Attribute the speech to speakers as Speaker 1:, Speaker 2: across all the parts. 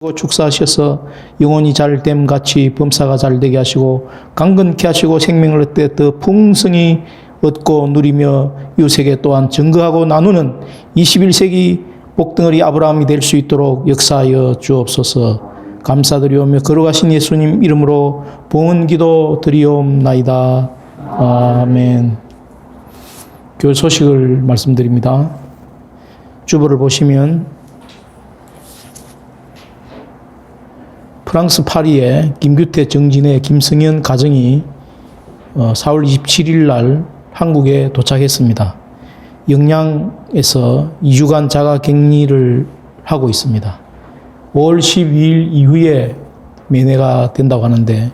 Speaker 1: 축사하셔서 영혼이 잘됨 같이 범사가 잘되게 하시고 강건케 하시고 생명을 얻되 더 풍성히 얻고 누리며 이웃에게 또한 증거하고 나누는 21세기 복덩어리 아브라함이 될 수 있도록 역사하여 주옵소서. 감사드리오며 걸어가신 예수님 이름으로 봉헌기도 드리옵나이다. 아멘. 교회 소식을 말씀드립니다. 주보를 보시면 프랑스 파리의 김규태 정진의 김승현 가정이 4월 27일 날 한국에 도착했습니다. 영양에서 2주간 자가 격리를 하고 있습니다. 5월 12일 이후에 면회가 된다고 하는데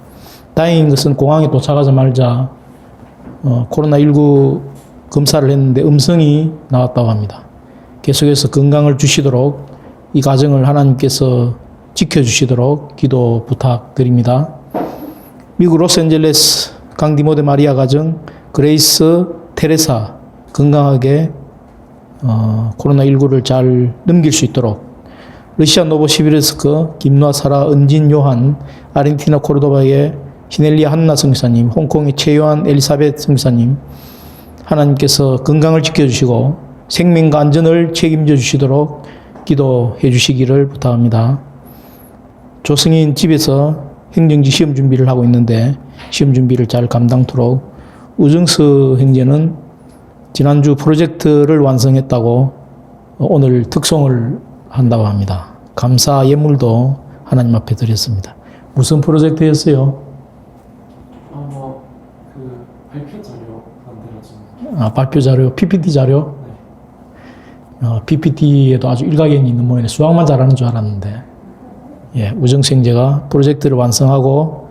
Speaker 1: 다행인 것은 공항에 도착하자마자 코로나19 검사를 했는데 음성이 나왔다고 합니다. 계속해서 건강을 주시도록 이 가정을 하나님께서 지켜주시도록 기도 부탁드립니다. 미국 로스앤젤레스 강디모데 마리아 가정 그레이스 테레사 건강하게 코로나19를 잘 넘길 수 있도록 러시아 노보시비르스크 김노아 사라 은진 요한 아르헨티나 코르도바의 히넬리아 한나 성사님 홍콩의 최요한 엘리사벳 성사님 하나님께서 건강을 지켜주시고 생명과 안전을 책임져 주시도록 기도해 주시기를 부탁합니다. 조승인 집에서 행정지 시험 준비를 하고 있는데 시험 준비를 잘 감당토록 우정수 형제는 지난주 프로젝트를 완성했다고 오늘 특송을 한다고 합니다. 감사 예물도 하나님 앞에 드렸습니다. 무슨 프로젝트였어요?
Speaker 2: 발표 자료 만들어줍니다.
Speaker 1: 발표 자료, PPT 자료? 네. PPT에도 아주 일가견이 있는 모양이네. 수학만 잘하는 줄 알았는데. 예, 우정수 형제가 프로젝트를 완성하고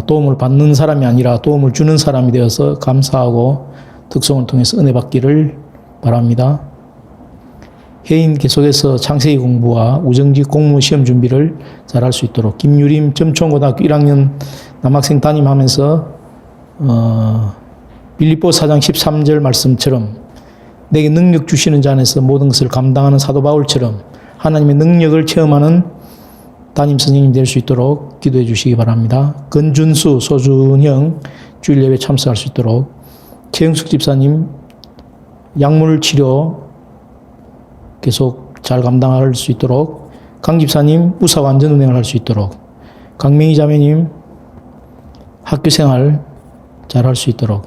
Speaker 1: 도움을 받는 사람이 아니라 도움을 주는 사람이 되어서 감사하고 특송을 통해서 은혜 받기를 바랍니다. 혜인 계속해서 창세기 공부와 우정직 공무 시험 준비를 잘할 수 있도록 김유림 점촌고등학교 1학년 남학생 담임하면서 빌립보 4장 13절 말씀처럼 내게 능력 주시는 자 안에서 모든 것을 감당하는 사도 바울처럼 하나님의 능력을 체험하는 담임 선생님 될 수 있도록 기도해 주시기 바랍니다. 건준수, 소준형 주일 예배 참석할 수 있도록 최영숙 집사님 약물 치료 계속 잘 감당할 수 있도록 강 집사님 우사 완전 운행을 할 수 있도록 강명희 자매님 학교 생활 잘 할 수 있도록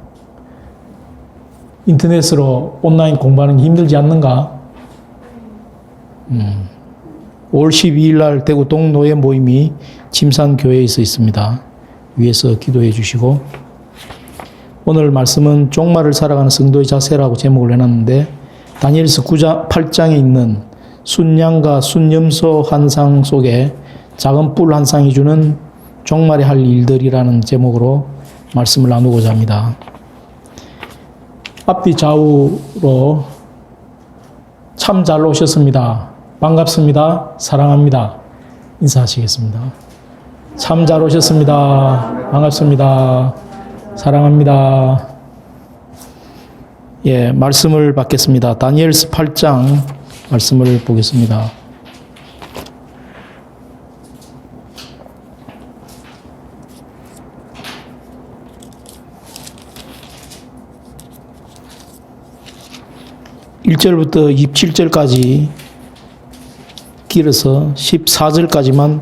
Speaker 1: 인터넷으로 온라인 공부하는 게 힘들지 않는가? 5월 12일 날 대구 동노예 모임이 침산교회에 있습니다. 위에서 기도해 주시고 오늘 말씀은 종말을 살아가는 성도의 자세라고 제목을 해놨는데 다니엘서 8장에 있는 순양과 순염소 환상 속에 작은 뿔 한 쌍이 주는 종말에 할 일들이라는 제목으로 말씀을 나누고자 합니다. 앞뒤 좌우로 참 잘 오셨습니다. 반갑습니다. 사랑합니다. 인사하시겠습니다. 참 잘 오셨습니다. 반갑습니다. 사랑합니다. 예, 말씀을 받겠습니다. 다니엘서 8장 말씀을 보겠습니다. (1절부터) 27절까지 길어서 14절까지만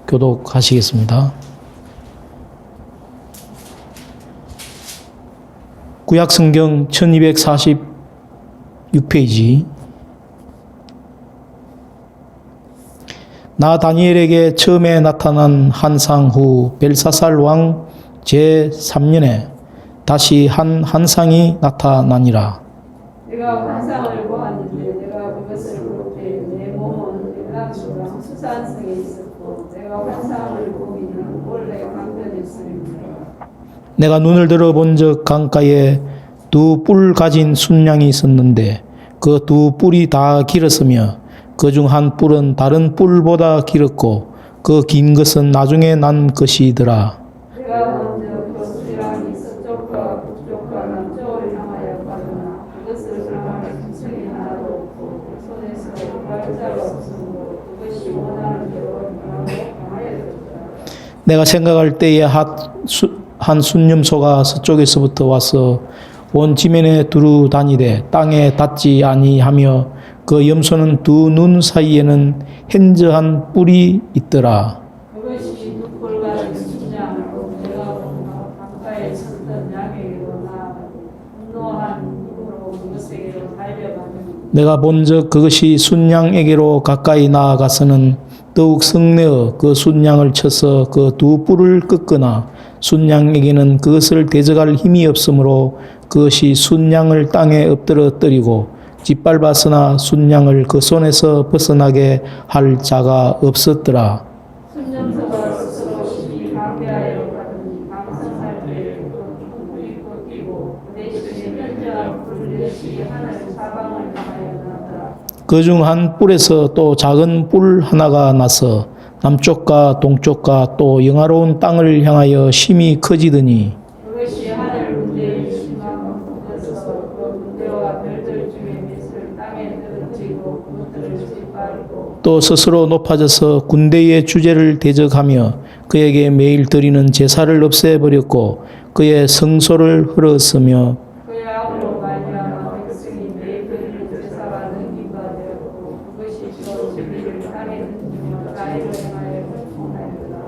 Speaker 1: 교독하시겠습니다. 구약성경 1246페이지. 나 다니엘에게 처음에 나타난 환상 후 벨사살 왕 제3년에 다시 한 환상이 나타나니라.
Speaker 3: 내가 환상을 보았는데 내가 그것을 볼 때 내 몸은 연락처럼 수산 성에 있었고 내가 환상을 보기는 원래 강변했습니다.
Speaker 1: 내가 눈을 들어 본 적 강가에 두 뿔 가진 순양이 있었는데 그 두 뿔이 다 길었으며 그 중 한 뿔은 다른 뿔보다 길었고 그 긴 것은 나중에 난 것이더라.
Speaker 3: 내가 먼저 그 수양이 서쪽과 북쪽과 남쪽을 향하여 가더나 그것을 향하여 구성이 하나도 없고 손에서 발자가 없으므로 그것이 원하는 대로
Speaker 1: 내가 생각할 때에 한 순념소가 서쪽에서부터 와서 온 지면에 두루 다니되 땅에 닿지 아니하며 그 염소는 두 눈 사이에는 현저한 뿔이 있더라.
Speaker 3: 그것이 눈꼴 같은 순양으로 내가 보나 강가에 섰던 양에게로 나아가고 분노한 눈으로 그것에게로 달려가는
Speaker 1: 내가 본즉 그것이 순양에게로 가까이 나아가서는 더욱 성내어 그 순양을 쳐서 그 두 뿔을 꺾으나 순양에게는 그것을 대적할 힘이 없으므로 그것이 순양을 땅에 엎드러뜨리고 짓밟았으나 순양을 그 손에서 벗어나게 할 자가 없었더라.
Speaker 3: 순념서가 스스로 심히 강대하여 가더니 강성할 때에 그 뿔이 꺾이고 그 대신에 현저한 뿔 역시 하늘 사방을 향하여 나더라.
Speaker 1: 그중 한 뿔에서 또 작은 뿔 하나가 나서 남쪽과 동쪽과 또 영화로운 땅을 향하여 심히 커지더니
Speaker 3: 그것이 하늘 군대의 심함을 벗어서 그 군대와 별들 중에 넷을 땅에 떨어뜨리고 그것들을 짓밟고
Speaker 1: 또 스스로 높아져서 군대의 주제를 대적하며 그에게 매일 드리는 제사를 없애버렸고 그의 성소를 헐었으며
Speaker 3: 그의 아우로 말미암아 백성이 매일 드리는 제사가 능기가 되었고 그것이 또 진리를 땅에 던지며 나이를 행하여 형통하였더라.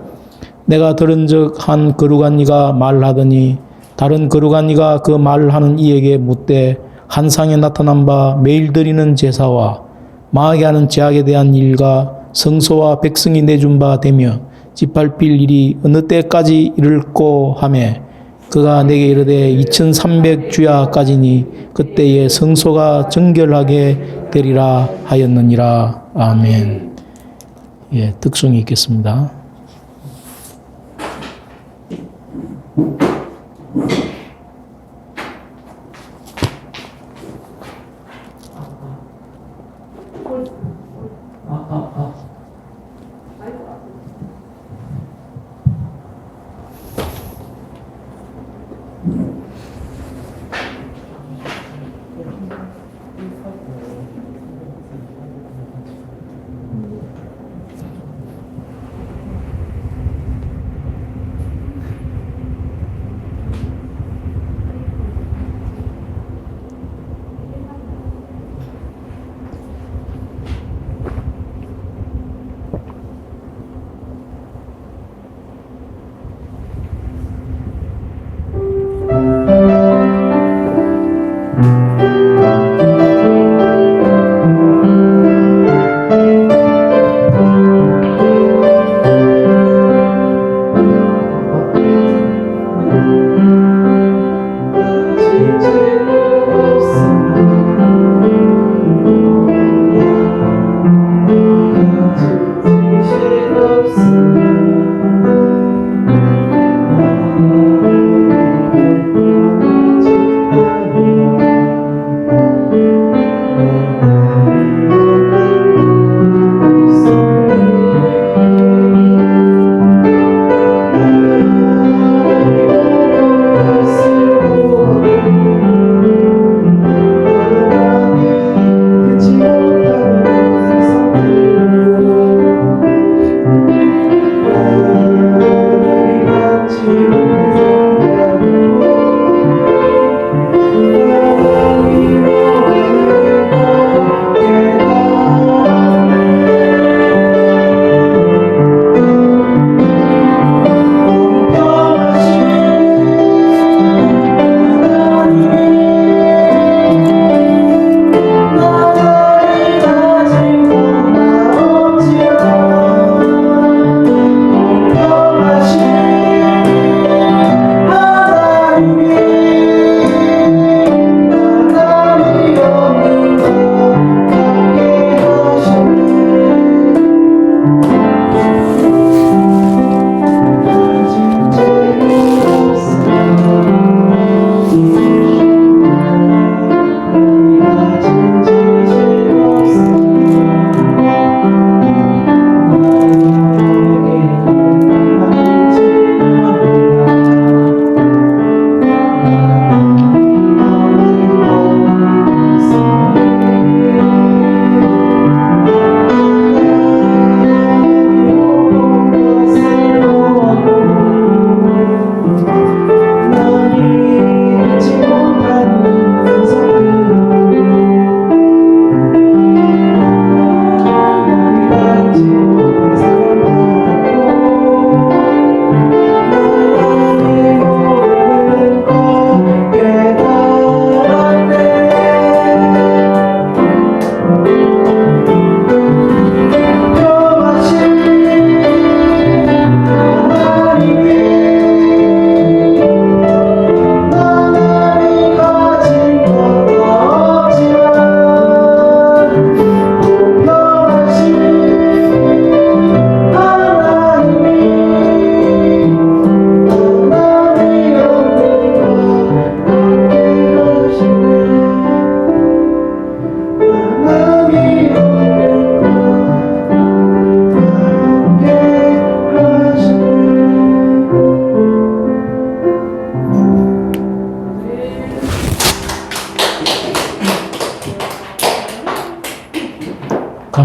Speaker 1: 내가 들은즉 한 거룩한 이가 말하더니 다른 거룩한 이가 그 말하는 이에게 묻되 한상에 나타난 바 매일 드리는 제사와 망하게 하는 죄악에 대한 일과 성소와 백성이 내준 바 되며 짓밟힐 일이 어느 때까지 이를꼬 하매 그가 내게 이르되 2300주야까지니 그때에 성소가 정결하게 되리라 하였느니라. 아멘. 예, 득송이 있겠습니다.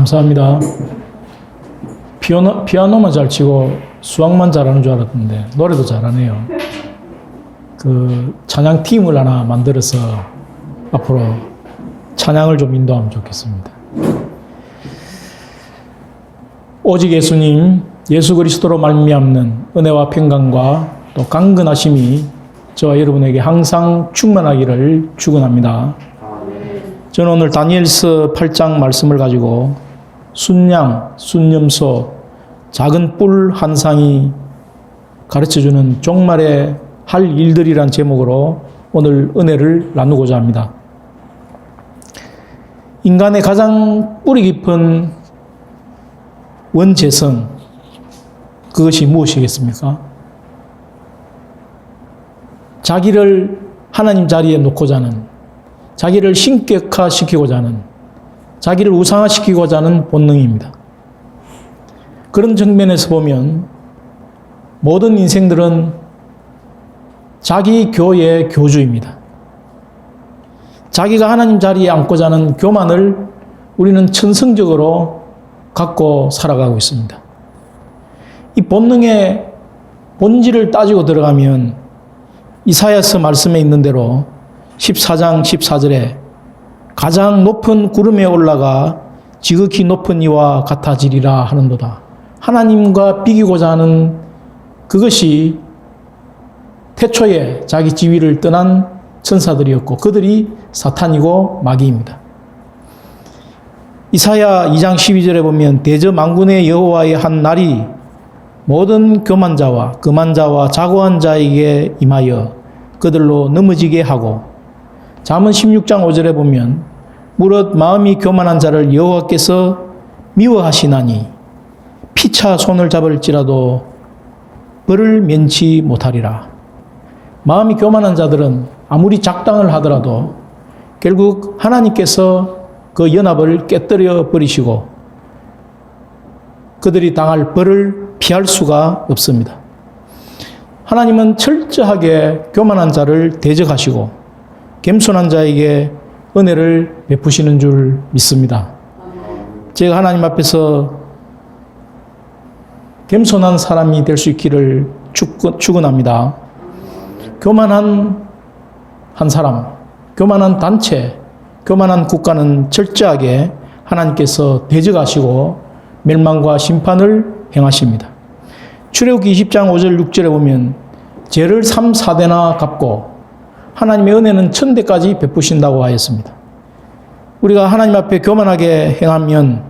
Speaker 1: 감사합니다. 피아노만 잘 치고 수학만 잘하는 줄 알았는데 노래도 잘하네요. 그 찬양팀을 하나 만들어서 앞으로 찬양을 좀 인도하면 좋겠습니다. 오직 예수님, 예수 그리스도로 말미암는 은혜와 평강과 또 강건하심이 저와 여러분에게 항상 충만하기를 축원합니다. 저는 오늘 다니엘서 8장 말씀을 가지고 순양, 순염소, 작은 뿔 한 상이 가르쳐주는 종말의 할 일들이란 제목으로 오늘 은혜를 나누고자 합니다. 인간의 가장 뿌리 깊은 원재성, 그것이 무엇이겠습니까? 자기를 하나님 자리에 놓고자 하는, 자기를 신격화시키고자 하는, 자기를 우상화시키고자 하는 본능입니다. 그런 측면에서 보면 모든 인생들은 자기 교의 교주입니다. 자기가 하나님 자리에 앉고자 하는 교만을 우리는 천성적으로 갖고 살아가고 있습니다. 이 본능의 본질을 따지고 들어가면 이사야서 말씀에 있는 대로 14장 14절에 가장 높은 구름에 올라가 지극히 높은 이와 같아지리라 하는도다. 하나님과 비기고자 하는 그것이 태초에 자기 지위를 떠난 천사들이었고 그들이 사탄이고 마귀입니다. 이사야 2장 12절에 보면 대저 만군의 여호와의 한 날이 모든 교만자와 거만자와 자고한 자에게 임하여 그들로 넘어지게 하고 잠언 16장 5절에 보면 무릇 마음이 교만한 자를 여호와께서 미워하시나니 피차 손을 잡을지라도 벌을 면치 못하리라. 마음이 교만한 자들은 아무리 작당을 하더라도 결국 하나님께서 그 연합을 깨뜨려 버리시고 그들이 당할 벌을 피할 수가 없습니다. 하나님은 철저하게 교만한 자를 대적하시고 겸손한 자에게 은혜를 베푸시는 줄 믿습니다. 제가 하나님 앞에서 겸손한 사람이 될 수 있기를 축원합니다. 교만한 한 사람, 교만한 단체, 교만한 국가는 철저하게 하나님께서 대적하시고 멸망과 심판을 행하십니다. 출애굽기 20장 5절 6절에 보면 죄를 3, 4대나 갚고 하나님의 은혜는 1000대까지 베푸신다고 하였습니다. 우리가 하나님 앞에 교만하게 행하면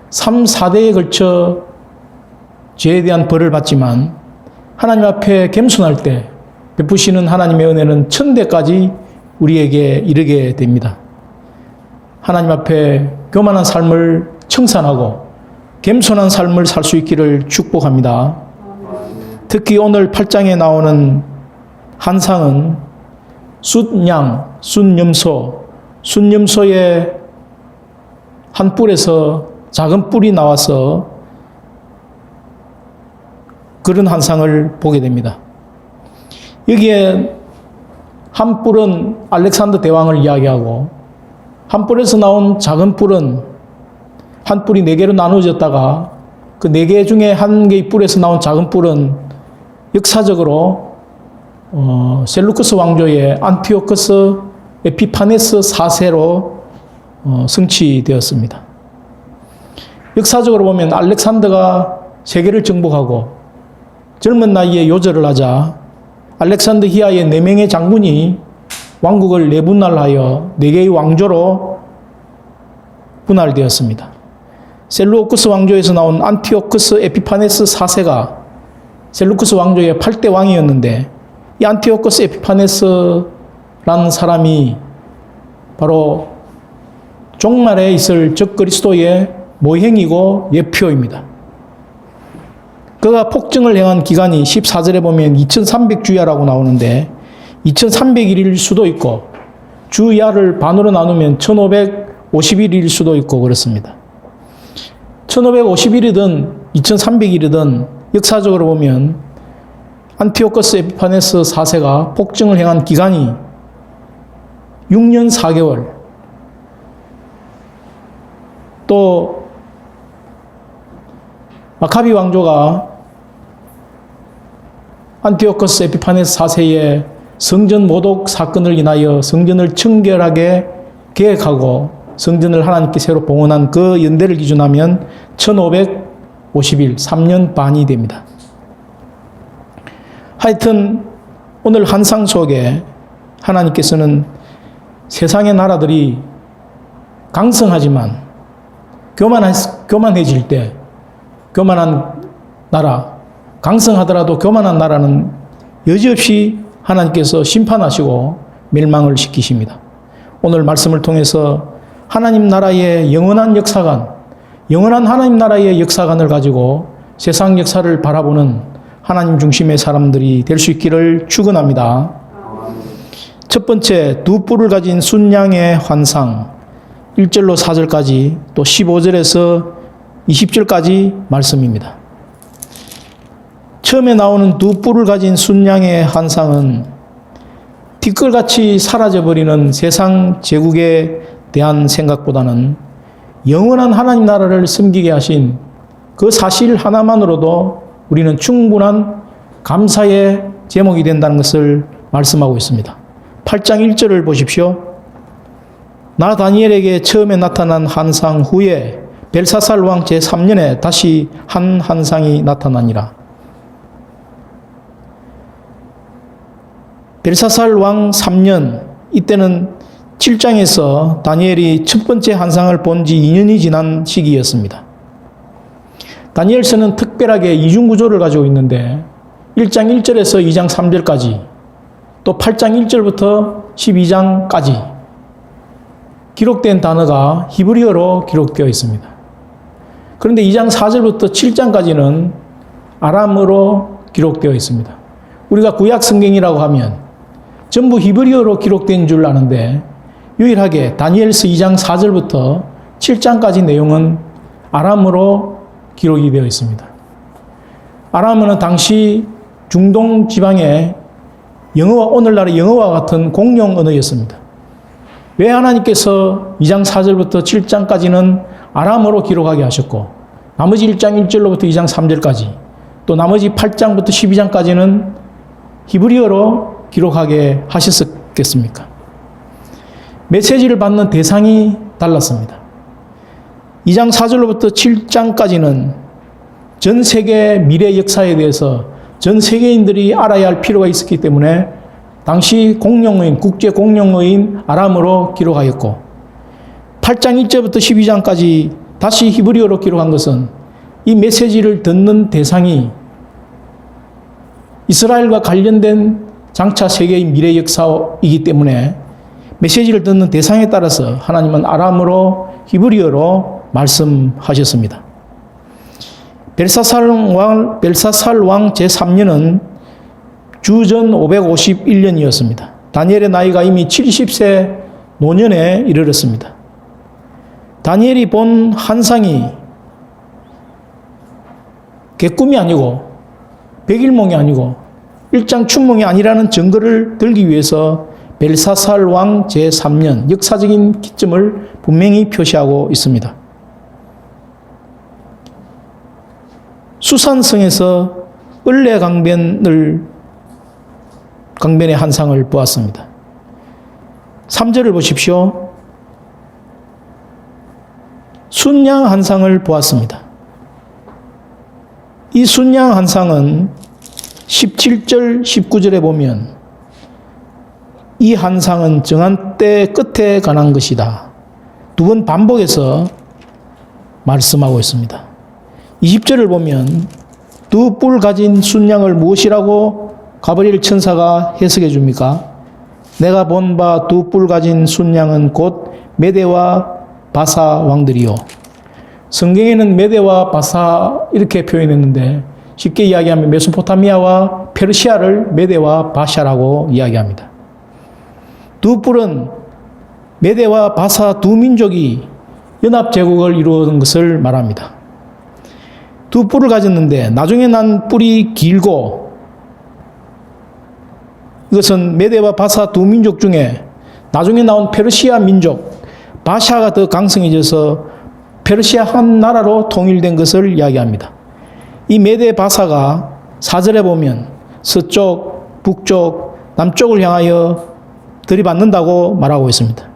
Speaker 1: 3, 4대에 걸쳐 죄에 대한 벌을 받지만 하나님 앞에 겸손할 때 베푸시는 하나님의 은혜는 1000대까지 우리에게 이르게 됩니다. 하나님 앞에 교만한 삶을 청산하고 겸손한 삶을 살 수 있기를 축복합니다. 특히 오늘 8장에 나오는 한상은 숫양, 숫염소, 숫염소의 한 뿔에서 작은 뿔이 나와서 그런 한상을 보게 됩니다. 여기에 한 뿔은 알렉산더 대왕을 이야기하고 한 뿔에서 나온 작은 뿔은 한 뿔이 4개로 나누어졌다가 그 4개 중에 한 개의 뿔에서 나온 작은 뿔은 역사적으로 셀루크스 왕조의 안티오코스 에피파네스 4세로 성취되었습니다. 역사적으로 보면 알렉산더가 세계를 정복하고 젊은 나이에 요절을 하자 알렉산더 히아의 4명의 장군이 왕국을 내분할하여 4개의 왕조로 분할되었습니다. 셀루코스 왕조에서 나온 안티오코스 에피파네스 4세가 셀루코스 왕조의 8대 왕이었는데 이 안티오코스 에피파네스라는 사람이 바로 종말에 있을 적그리스도의 모형이고 예표입니다. 그가 폭정을 행한 기간이 14절에 보면 2300주야라고 나오는데 2300일일 수도 있고 주야를 반으로 나누면 1551일일 수도 있고 그렇습니다. 1551이든 2300일이든 역사적으로 보면 안티오코스 에피파네스 4세가 폭정을 행한 기간이 6년 4개월 또 마카비 왕조가 안티오코스 에피파네스 4세의 성전 모독 사건을 인하여 성전을 청결하게 계획하고 성전을 하나님께 새로 봉헌한 그 연대를 기준하면 1551, 3년 반이 됩니다. 하여튼 오늘 한상 속에 하나님께서는 세상의 나라들이 강성하지만 교만해질 때 교만한 나라, 강성하더라도 교만한 나라는 여지없이 하나님께서 심판하시고 멸망을 시키십니다. 오늘 말씀을 통해서 하나님 나라의 영원한 역사관, 영원한 하나님 나라의 역사관을 가지고 세상 역사를 바라보는 하나님 중심의 사람들이 될 수 있기를 축원합니다. 첫 번째, 두 뿔을 가진 순양의 환상, 1절로 4절까지 또 15절에서 20절까지 말씀입니다. 처음에 나오는 두 뿔을 가진 순양의 환상은 티끌같이 사라져버리는 세상 제국에 대한 생각보다는 영원한 하나님 나라를 섬기게 하신 그 사실 하나만으로도 우리는 충분한 감사의 제목이 된다는 것을 말씀하고 있습니다. 8장 1절을 보십시오. 나 다니엘에게 처음에 나타난 환상 후에 벨사살 왕 제3년에 다시 한 환상이 나타나니라. 벨사살 왕 3년, 이때는 7장에서 다니엘이 첫 번째 환상을 본 지 2년이 지난 시기였습니다. 다니엘서는 특별하게 이중구조를 가지고 있는데 1장 1절에서 2장 3절까지 또 8장 1절부터 12장까지 기록된 단어가 히브리어로 기록되어 있습니다. 그런데 2장 4절부터 7장까지는 아람어로 기록되어 있습니다. 우리가 구약 성경이라고 하면 전부 히브리어로 기록된 줄 아는데 유일하게 다니엘서 2장 4절부터 7장까지 내용은 아람어로 기록이 되어 있습니다. 아람어는 당시 중동 지방의 오늘날의 영어와 같은 공용 언어였습니다. 왜 하나님께서 2장 4절부터 7장까지는 아람어로 기록하게 하셨고 나머지 1장 1절로부터 2장 3절까지 또 나머지 8장부터 12장까지는 히브리어로 기록하게 하셨겠습니까? 메시지를 받는 대상이 달랐습니다. 2장 4절로부터 7장까지는 전 세계 미래 역사에 대해서 전 세계인들이 알아야 할 필요가 있었기 때문에 당시 공용어인, 국제 공용어인 아람어로 기록하였고 8장 1절부터 12장까지 다시 히브리어로 기록한 것은 이 메시지를 듣는 대상이 이스라엘과 관련된 장차 세계의 미래 역사이기 때문에 메시지를 듣는 대상에 따라서 하나님은 아람어로 히브리어로 말씀하셨습니다. 벨사살 왕 제3년은 주전 551년이었습니다. 다니엘의 나이가 이미 70세 노년에 이르렀습니다. 다니엘이 본 환상이 개꿈이 아니고 백일몽이 아니고 일장춘몽이 아니라는 증거를 들기 위해서 벨사살 왕 제3년 역사적인 기점을 분명히 표시하고 있습니다. 수산성에서 을레 강변의 환상을 보았습니다. 3절을 보십시오. 순양 환상을 보았습니다. 이 순양 환상은 17절, 19절에 보면 이 환상은 정한 때 끝에 관한 것이다. 두 번 반복해서 말씀하고 있습니다. 20절을 보면 두 뿔 가진 순양을 무엇이라고 가브리엘 천사가 해석해 줍니까? 내가 본 바 두 뿔 가진 순양은 곧 메대와 바사 왕들이요. 성경에는 메대와 바사 이렇게 표현했는데 쉽게 이야기하면 메소포타미아와 페르시아를 메대와 바샤라고 이야기합니다. 두 뿔은 메대와 바사 두 민족이 연합제국을 이루는 것을 말합니다. 두 뿔을 가졌는데 나중에 난 뿔이 길고 이것은 메대와 바사 두 민족 중에 나중에 나온 페르시아 민족 바샤가 더 강성해져서 페르시아 한 나라로 통일된 것을 이야기합니다. 이 메대 바사가 4절에 보면 서쪽, 북쪽, 남쪽을 향하여 들이받는다고 말하고 있습니다.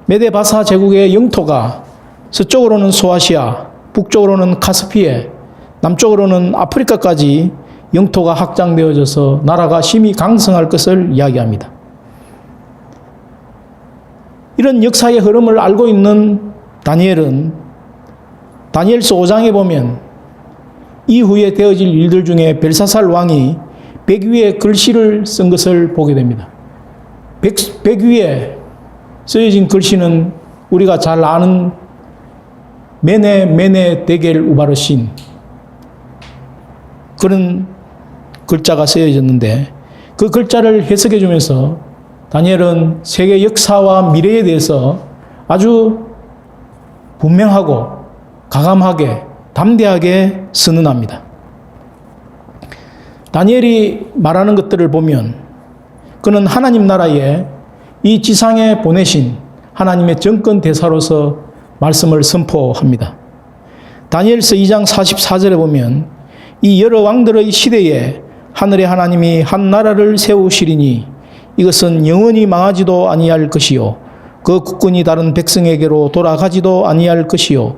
Speaker 1: 메대 바사 제국의 영토가 서쪽으로는 소아시아, 북쪽으로는 카스피해, 남쪽으로는 아프리카까지 영토가 확장되어져서 나라가 심히 강성할 것을 이야기합니다. 이런 역사의 흐름을 알고 있는 다니엘은 다니엘서 5장에 보면 이후에 되어질 일들 중에 벨사살 왕이 백 위에 글씨를 쓴 것을 보게 됩니다. 백 위에 쓰여진 글씨는 우리가 잘 아는 메네 데겔 우바르신 그런 글자가 쓰여졌는데 그 글자를 해석해 주면서 다니엘은 세계 역사와 미래에 대해서 아주 분명하고 가감하게 담대하게 선언합니다. 다니엘이 말하는 것들을 보면 그는 하나님 나라에 이 지상에 보내신 하나님의 정권 대사로서 말씀을 선포합니다. 다니엘서 2장 44절에 보면 이 여러 왕들의 시대에 하늘의 하나님이 한 나라를 세우시리니 이것은 영원히 망하지도 아니할 것이요 그 국군이 다른 백성에게로 돌아가지도 아니할 것이요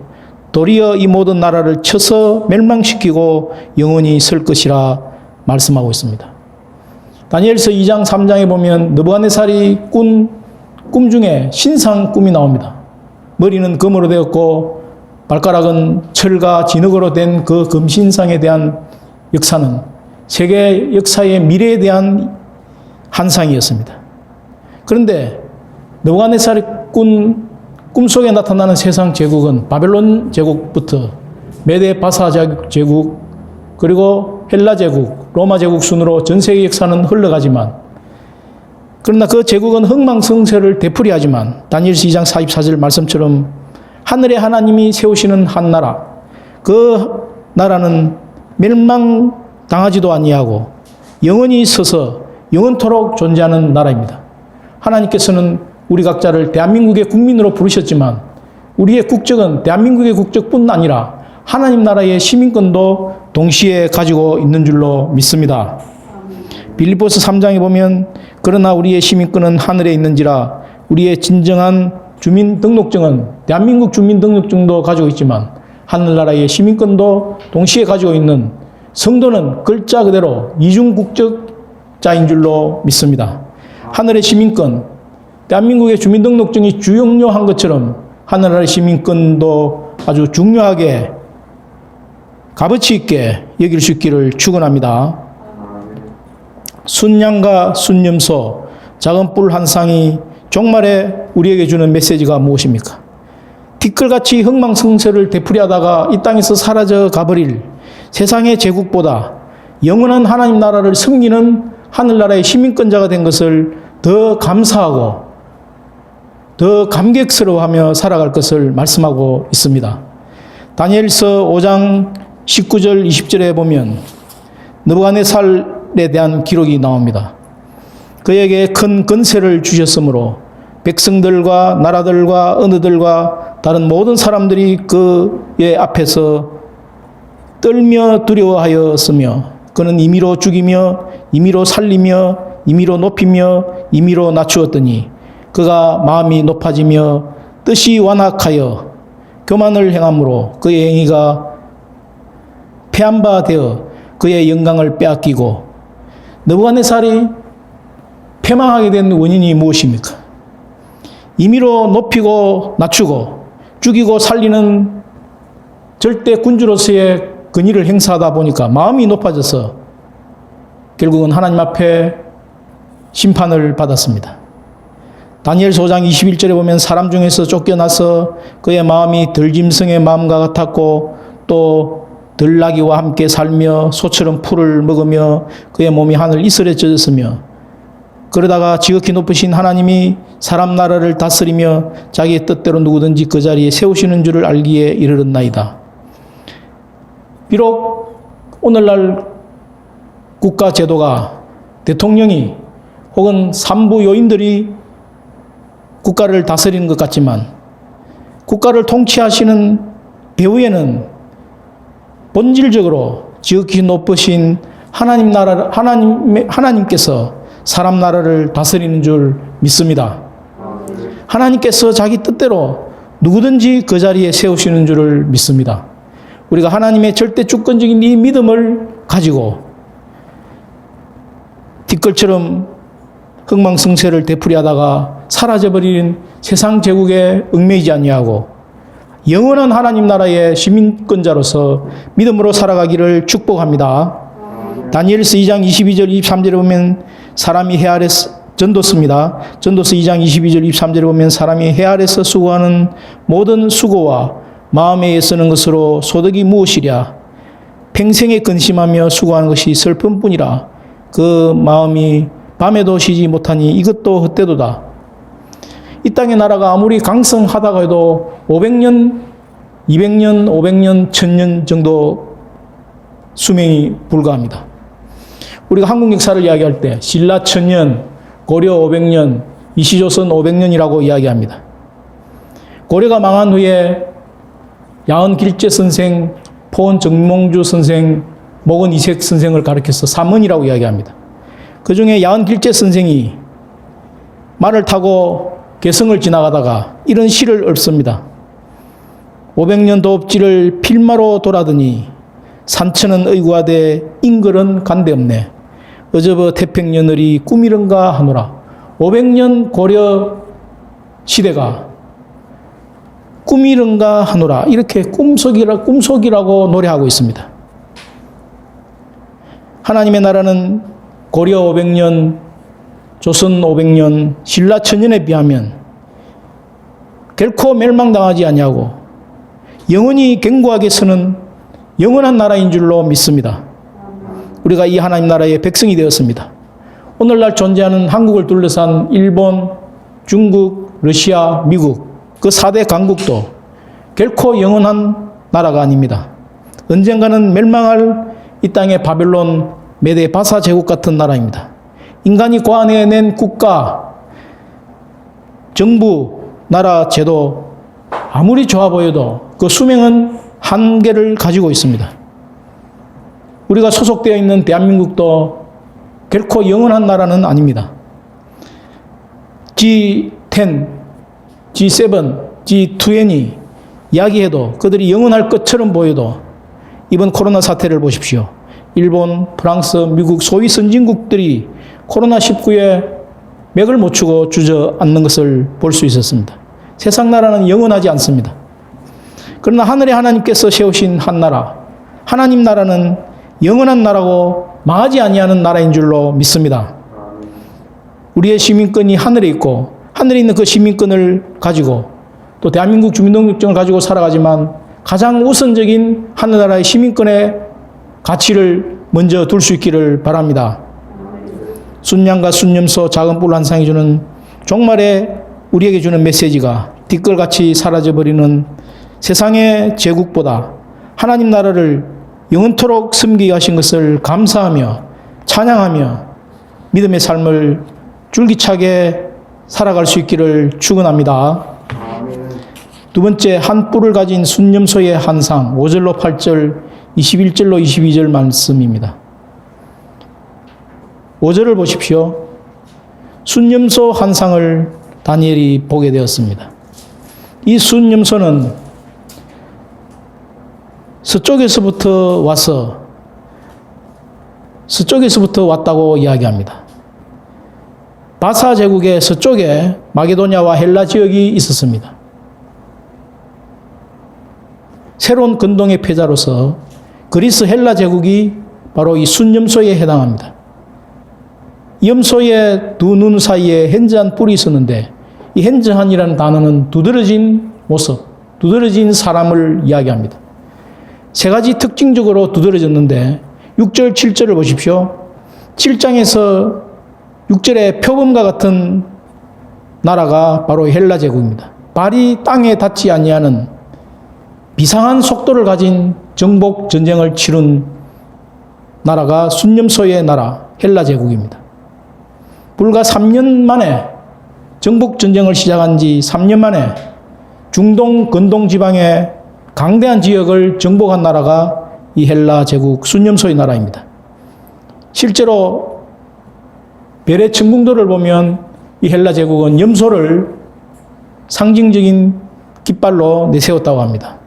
Speaker 1: 도리어 이 모든 나라를 쳐서 멸망시키고 영원히 설 것이라 말씀하고 있습니다. 다니엘서 2장 3장에 보면 느부갓네살이 꾼 꿈 중에 신상 꿈이 나옵니다. 머리는 금으로 되었고 발가락은 철과 진흙으로 된 그 금신상에 대한 역사는 세계 역사의 미래에 대한 환상이었습니다. 그런데 느부갓네살이 꾼 꿈속에 나타나는 세상 제국은 바벨론 제국부터 메데 바사 제국 그리고 헬라 제국, 로마 제국 순으로 전 세계 역사는 흘러가지만 그러나 그 제국은 흥망성쇠를 되풀이하지만 다니엘서 2장 44절 말씀처럼 하늘의 하나님이 세우시는 한 나라 그 나라는 멸망당하지도 아니하고 영원히 서서 영원토록 존재하는 나라입니다. 하나님께서는 우리 각자를 대한민국의 국민으로 부르셨지만 우리의 국적은 대한민국의 국적뿐 아니라 하나님 나라의 시민권도 동시에 가지고 있는 줄로 믿습니다. 빌립보서 3장에 보면 그러나 우리의 시민권은 하늘에 있는지라 우리의 진정한 주민등록증은 대한민국 주민등록증도 가지고 있지만 하늘나라의 시민권도 동시에 가지고 있는 성도는 글자 그대로 이중국적자인 줄로 믿습니다. 하늘의 시민권, 대한민국의 주민등록증이 중요한 것처럼 하늘나라의 시민권도 아주 중요하게 값어치 있게 여길 수 있기를 축원합니다. 순양과 순염소, 작은 뿔 한 쌍이 종말에 우리에게 주는 메시지가 무엇입니까? 티끌같이 흥망성쇠를 되풀이하다가 이 땅에서 사라져 가버릴 세상의 제국보다 영원한 하나님 나라를 섬기는 하늘나라의 시민권자가 된 것을 더 감사하고 더 감격스러워하며 살아갈 것을 말씀하고 있습니다. 다니엘서 5장 19절 20절에 보면 느부갓네살에 대한 기록이 나옵니다. 그에게 큰 권세를 주셨으므로 백성들과 나라들과 언어들과 다른 모든 사람들이 그의 앞에서 떨며 두려워하였으며 그는 임의로 죽이며 임의로 살리며 임의로 높이며 임의로 낮추었더니 그가 마음이 높아지며 뜻이 완악하여 교만을 행함으로 그의 행위가 패한 바 되어 그의 영광을 빼앗기고 느부갓네살이 패망하게 된 원인이 무엇입니까? 임의로 높이고 낮추고 죽이고 살리는 절대 군주로서의 권위를 행사하다 보니까 마음이 높아져서 결국은 하나님 앞에 심판을 받았습니다. 다니엘서 5장 21절에 보면 사람 중에서 쫓겨나서 그의 마음이 들짐승의 마음과 같았고 또 들나귀와 함께 살며 소처럼 풀을 먹으며 그의 몸이 하늘 이슬에 젖었으며 그러다가 지극히 높으신 하나님이 사람 나라를 다스리며 자기의 뜻대로 누구든지 그 자리에 세우시는 줄을 알기에 이르렀나이다. 비록 오늘날 국가 제도가 대통령이 혹은 산부 요인들이 국가를 다스리는 것 같지만 국가를 통치하시는 배후에는 본질적으로 지극히 높으신 하나님께서 사람 나라를 다스리는 줄 믿습니다. 하나님께서 자기 뜻대로 누구든지 그 자리에 세우시는 줄을 믿습니다. 우리가 하나님의 절대 주권적인 이 믿음을 가지고 뒷걸처럼 흥망성쇠를 되풀이하다가 사라져버린 세상 제국에 얽매이지 아니하고 영원한 하나님 나라의 시민권자로서 믿음으로 살아가기를 축복합니다. 다니엘서 2장 22절 23절에 보면 사람이 해 아래서 전도서입니다. 전도서 2장 22절 23절에 보면 사람이 해 아래서 수고하는 모든 수고와 마음에 애쓰는 것으로 소득이 무엇이랴. 평생에 근심하며 수고하는 것이 슬픔뿐이라. 그 마음이 밤에도 쉬지 못하니 이것도 헛되도다. 이 땅의 나라가 아무리 강성하다고 해도 500년, 200년, 500년, 1000년 정도 수명이 불과합니다. 우리가 한국 역사를 이야기할 때 신라 1000년, 고려 500년, 이시조선 500년이라고 이야기합니다. 고려가 망한 후에 야언길제 선생, 포원 정몽주 선생, 목원 이색 선생을 가르쳐서 삼언이라고 이야기합니다. 그 중에 야언길제 선생이 말을 타고 개성을 지나가다가 이런 시를 읊습니다. 500년 도읍지를 필마로 돌아더니 산천은 의구하되 인걸은 간데없네. 어저버 태평년을이 꿈이런가 하노라. 500년 고려 시대가 꿈이런가 하노라. 이렇게 꿈속이라고 노래하고 있습니다. 하나님의 나라는 고려 500년, 조선 500년, 신라 1000년에 비하면 결코 멸망당하지 아니하고 영원히 견고하게 서는 영원한 나라인 줄로 믿습니다. 우리가 이 하나님 나라의 백성이 되었습니다. 오늘날 존재하는 한국을 둘러싼 일본, 중국, 러시아, 미국 그 4대 강국도 결코 영원한 나라가 아닙니다. 언젠가는 멸망할 이 땅의 바벨론, 메데, 바사 제국 같은 나라입니다. 인간이 고안해낸 국가, 정부, 나라, 제도 아무리 좋아 보여도 그 수명은 한계를 가지고 있습니다. 우리가 소속되어 있는 대한민국도 결코 영원한 나라는 아닙니다. G10, G7, G20 이야기해도 그들이 영원할 것처럼 보여도 이번 코로나 사태를 보십시오. 일본, 프랑스, 미국 소위 선진국들이 코로나19에 맥을 못 추고 주저앉는 것을 볼 수 있었습니다. 세상 나라는 영원하지 않습니다. 그러나 하늘의 하나님께서 세우신 한 나라, 하나님 나라는 영원한 나라고 망하지 아니하는 나라인 줄로 믿습니다. 우리의 시민권이 하늘에 있고 하늘에 있는 그 시민권을 가지고 또 대한민국 주민등록증을 가지고 살아가지만 가장 우선적인 하늘나라의 시민권의 가치를 먼저 둘 수 있기를 바랍니다. 순양과 순념소 작은 뿔 한 쌍이 주는 종말에 우리에게 주는 메시지가 뒷걸같이 사라져버리는 세상의 제국보다 하나님 나라를 영원토록 섬기게 하신 것을 감사하며 찬양하며 믿음의 삶을 줄기차게 살아갈 수 있기를 축원합니다. 두 번째, 한 뿔을 가진 순념소의 한 상, 5절로 8절, 21절로 22절 말씀입니다. 5절을 보십시오. 순념소 한 상을 다니엘이 보게 되었습니다. 이 순념소는 서쪽에서부터 왔다고 이야기합니다. 바사 제국의 서쪽에 마게도냐와 헬라 지역이 있었습니다. 새로운 근동의 패자로서 그리스 헬라 제국이 바로 이 순념소에 해당합니다. 염소의 두 눈 사이에 현저한 뿔이 있었는데 이 현저한이라는 단어는 두드러진 모습, 두드러진 사람을 이야기합니다. 세 가지 특징적으로 두드러졌는데 6절, 7절을 보십시오. 7장에서 6절의 표범과 같은 나라가 바로 헬라 제국입니다. 발이 땅에 닿지 아니하는 비상한 속도를 가진 정복 전쟁을 치른 나라가 순념소의 나라 헬라 제국입니다. 불과 3년 만에 정복 전쟁을 시작한 지 3년 만에 중동 근동 지방의 강대한 지역을 정복한 나라가 이 헬라 제국 순념소의 나라입니다. 실제로 별의 천궁도를 보면 이 헬라 제국은 염소를 상징적인 깃발로 내세웠다고 합니다.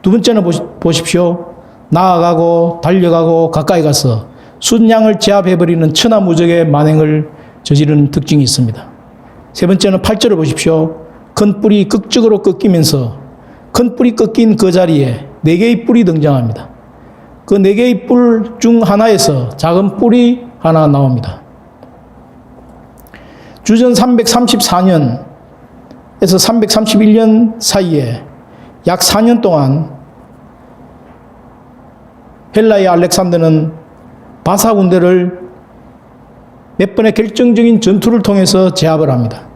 Speaker 1: 두 번째는 보십시오. 나아가고 달려가고 가까이 가서 순양을 제압해버리는 천하무적의 만행을 저지르는 특징이 있습니다. 세 번째는 8절을 보십시오. 큰 뿔이 극적으로 꺾이면서 큰 뿔이 꺾인 그 자리에 4개의 뿔이 등장합니다. 그 4개의 뿔 중 하나에서 작은 뿔이 하나 나옵니다. 주전 334년에서 331년 사이에 약 4년 동안 헬라의 알렉산더는 바사 군대를 몇 번의 결정적인 전투를 통해서 제압을 합니다.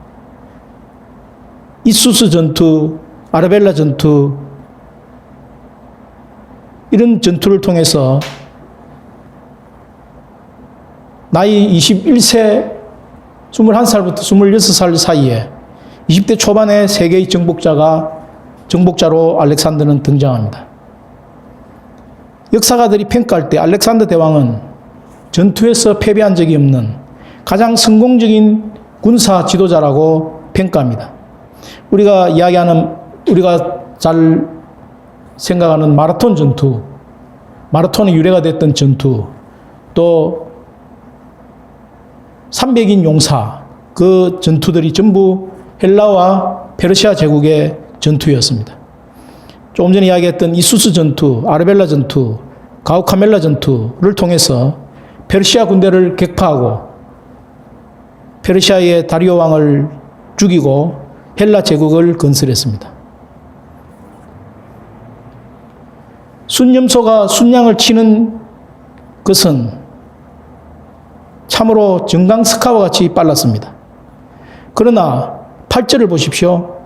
Speaker 1: 이수스 전투, 아르벨라 전투, 이런 전투를 통해서 나이 21세, 21살부터 26살 사이에 20대 초반의 세계의 정복자로 알렉산더는 등장합니다. 역사가들이 평가할 때 알렉산더 대왕은 전투에서 패배한 적이 없는 가장 성공적인 군사 지도자라고 평가합니다. 우리가 잘 생각하는 마라톤 전투, 마라톤의 유래가 됐던 전투, 또 300인 용사, 그 전투들이 전부 헬라와 페르시아 제국의 전투였습니다. 조금 전에 이야기했던 이수스 전투, 아르벨라 전투, 가우카멜라 전투를 통해서 페르시아 군대를 격파하고 페르시아의 다리오 왕을 죽이고 헬라 제국을 건설했습니다. 순념소가 순양을 치는 것은 참으로 정강 스카와 같이 빨랐습니다. 그러나 8절을 보십시오.